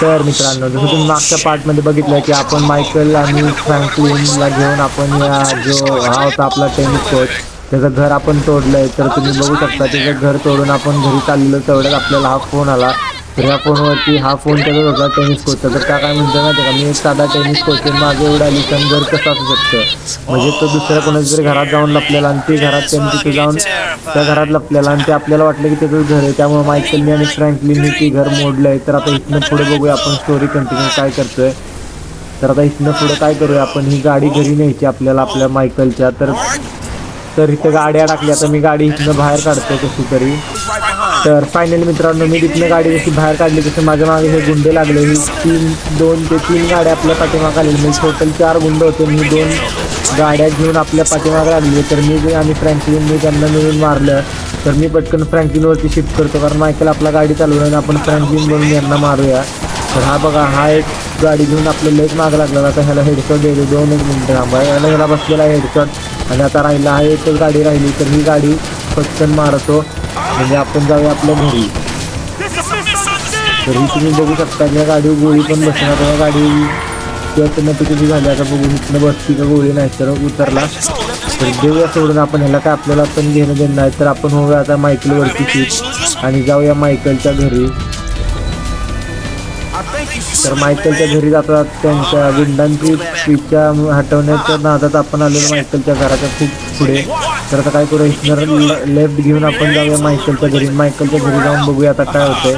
तर मित्रांनो, जसं तुम्ही मागच्या पार्टमध्ये बघितलं की आपण मायकल आणि फ्रँकलिनला घेऊन आपण हा होता आपला टेनिस कोच, त्याचं घर आपण तोडलंय. तर तुम्ही बघू शकता त्याचं घर तोडून आपण घरी चाललेलो तेवढ्यात आपल्याला हा फोन आला. तर या फोनवरती हा फोन त्याचाच होता टेनिस कोचचा. तर काय म्हणतो माहिती का, मी एक साधा टेनिस कोच आहे, माझं एवढं आलिशान घर कसं असू शकतं. म्हणजे तो दुसऱ्या कोणाच्या तरी घरात जाऊन लपलेला आणि ते घरात त्यांनी तिथे जाऊन त्या घरात लपलेला आणि ते आपल्याला वाटलं की त्याचं घर आहे. त्यामुळे मायकलनी आणि फ्रँकलिननी ती घर मोडलंय. तर आता इथनं पुढे बघूया आपण स्टोरी कंटिन्यू काय करतोय. तर आता इथनं पुढे काय करूया आपण, ही गाडी घरी न्यायची आपल्याला आपल्या मायकलच्या. तर इथं गाड्या टाकल्या. तर मी गाडी इथनं बाहेर काढतो कशी तरी. तर फायनली मित्रांनो, मी तिथनं गाडी जशी बाहेर काढली तसं माझ्या मागे हे गुंडे लागले. ही 2 ते 3 गाड्या आपल्या पाठीमागे आलेली, म्हणजे टोटल 4 गुंड होते. मी 2 गाड्या घेऊन आपल्या पाठीमागे लागली. तर मी आणि फ्रँकलिननी त्यांना मिळून मारलं. तर मी पटकन फ्रँकलिनवरती शिफ्ट करतो, कारण मायकल आपला गाडी चालवलं आणि आपण फ्रँकलिन बनून यांना मारूया. तर हा बघा, हा एक गाडी घेऊन आपलं लेट मागं लागला. आता ह्याला हेडशॉट देतो, 2 मिनिटं थांबा. ह्याला बसलेला आहे हेडशॉट आणि आता राहिला आहे एकच गाडी राहिली. तर ही गाडी पटकन मारतो म्हणजे आपण जाऊया आपल्या घरी. तर ही तुम्ही बघू शकता, या गाडीवर गोळी पण बसणार. या गाडी ऑटोमॅटिकली झाली. आता बघू इथनं बसती का गोळी, नाही तर उतरला. तर देऊया सोडून आपण, ह्याला काय आपल्याला पण घेणं देणं नाही. तर आपण होऊया आता मायकलवरती शिफ्ट आणि जाऊया मायकलच्या घरी. तर मायकलच्या घरी जातात त्यांच्या गुंडांची पिच्छा हटवण्याच्या नादात आपण आलेलो मायकलच्या घराच्या खूप पुढे. तर आता काय करू, इथनं लेफ्ट घेऊन आपण जाऊया मायकलच्या घरी. मायकलच्या घरी जाऊन बघूया आता काय होतंय.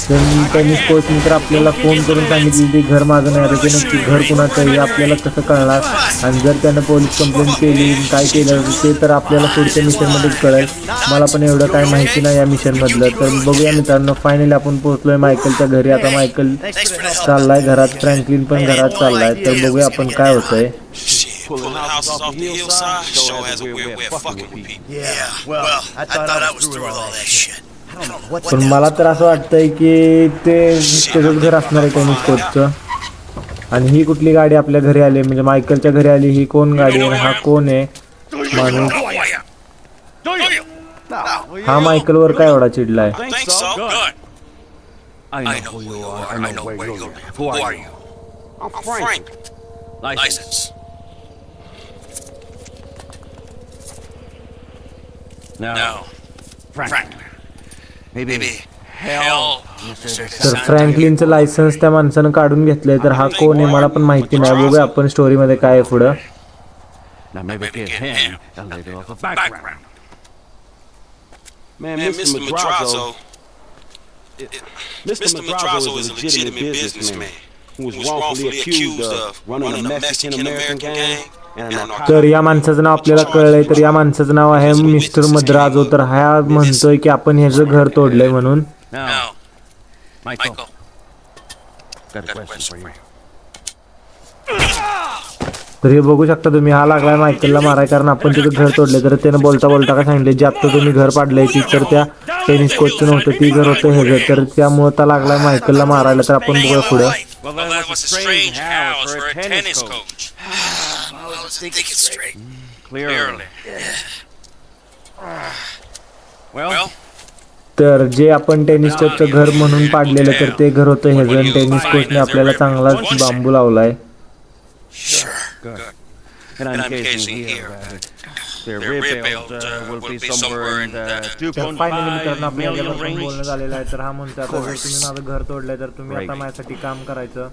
तर टेनिस कोचनी तर आपल्याला फोन करून सांगितली की घर माझं नाही. आता ते नक्की घर कुणाचं आहे हे आपल्याला कसं कळणार, आणि जर त्यानं पोलीस कंप्लेंट केली काय केलं ते तर आपल्याला पुढच्या मिशनमध्येच कळेल. मला पण एवढं काय माहिती नाही या मिशनमधलं. तर बघूया मित्रांनो, फायनली आपण पोहोचलोय मायकलच्या घरी. आता मायकल चाललाय घरात, फ्रँकलिन पण घरात चाललाय. तर बघूया आपण काय होतंय. Pulling houses off the hillside sure has a weird way of fucking with people. Yeah, well, I thought I was through with all that shit. पण मला तर असं वाटतंय की ते त्याचंच घर असणार आहे टेनिस कोचचं. आणि ही कुठली गाडी आपल्या घरी आली, म्हणजे मायकलच्या घरी आली. ही कोण गाडी आहे, हा कोण आहे माणूस? हा मायकलवर काय एवढा चिडलाय? I know who you are. I know where you live. Who are you? I'm Frank. License. No. Frank. Maybe hell. तर फ्रँकलिनचं लायसन्स त्या माणसानं काढून घेतलंय. तर हा कोण आहे मला पण माहिती नाही. बघूया आपण स्टोरीमध्ये काय आहे पुढं. Now maybe give him a little of a background. Man, Mr. Madrazo. Mr. Madrazo is a legitimate businessman who was wrongfully accused of running a Mexican-American gang. तर या माणसाचं नाव आपल्याला कळलंय. तर या माणसाचं नाव आहे मिस्टर मद्राजो. तर हा म्हणतोय की आपण ह्याचं घर तोडलंय म्हणून. तर हे बघू शकता तुम्ही, हा लागलाय मायकलला माराय कारण आपण तिथं घर तोडले. तर त्यानं बोलता बोलता काय सांगितले, जे आत्ता तुम्ही घर पाडलंय ती तर त्या टेनिस कोचचं नव्हतं, ती घर होतं ह्याचं. तर त्यामुळं त्या लागलाय मायकलला मारायला. तर आपण बघूया पुढं. तर जे आपण टेनिस कोचचं घर म्हणून पाडलेलं तर ते घर होतं ह्याचं. टेनिस कोचने आपल्याला चांगलाच बांबू लावलाय. फायनली मित्रांनो आपल्याला बोलणं झालेलं आहे. तर हा म्हणतो आता जर तुम्ही माझं घर तोडलंय तर तुम्ही आता माझ्यासाठी काम करायचं.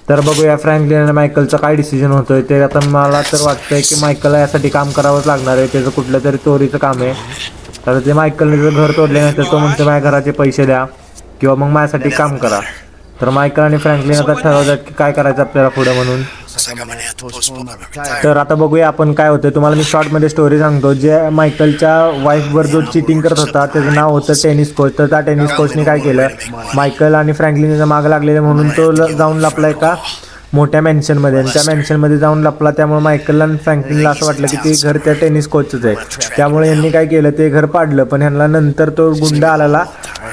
तर बघूया फ्रँकलिन आणि मायकलचा काय डिसिजन होतोय ते. आता मला तर वाटतंय की मायकलला यासाठी काम करावंच लागणार आहे. त्याचं कुठलं तरी चोरीचं काम आहे. तर ते मायकलने जर घर तोडले नाही तर तो म्हणतो माझ्या घराचे पैसे द्या किंवा मग माझ्यासाठी काम करा. तर मायकल आणि फ्रँकलिन आता ठरवतात की काय करायचं आपल्याला पुढे म्हणून. तर आता बघूया आपण काय होतं. तुम्हाला मी शॉर्टमध्ये स्टोरी सांगतो. जे मायकलच्या वाईफवर जो चिटिंग करत होता त्याचं नाव होतं टेनिस कोच. तर त्या टेनिस कोचने काय केलं, मायकल आणि फ्रँकलिनच्या मागं लागलेले म्हणून तो जाऊन लपला एका मोठ्या मॅन्शनमध्ये. आणि त्या मॅन्शनमध्ये जाऊन लपला. त्यामुळे मायकलला आणि फ्रँकलिनला असं वाटलं की ते घर त्या टेनिस कोचचं आहे. त्यामुळे यांनी काय केलं, ते घर पाडलं. पण ह्यांना नंतर तो गुंड आला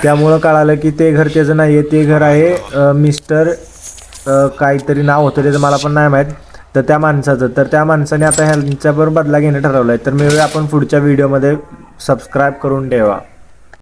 त्यामुळं कळालं की ते घर त्याचं नाही आहे, ते घर आहे मिस्टर काहीतरी नाव होतं त्याचं मला पण नाही माहीत. तर त्या माणसाचं, तर त्या माणसाने आता ह्यांच्याबरोबर बदला घेणं ठरवलं आहे. तर मिळूया आपण पुढच्या व्हिडिओमध्ये. सबस्क्राईब करून ठेवा.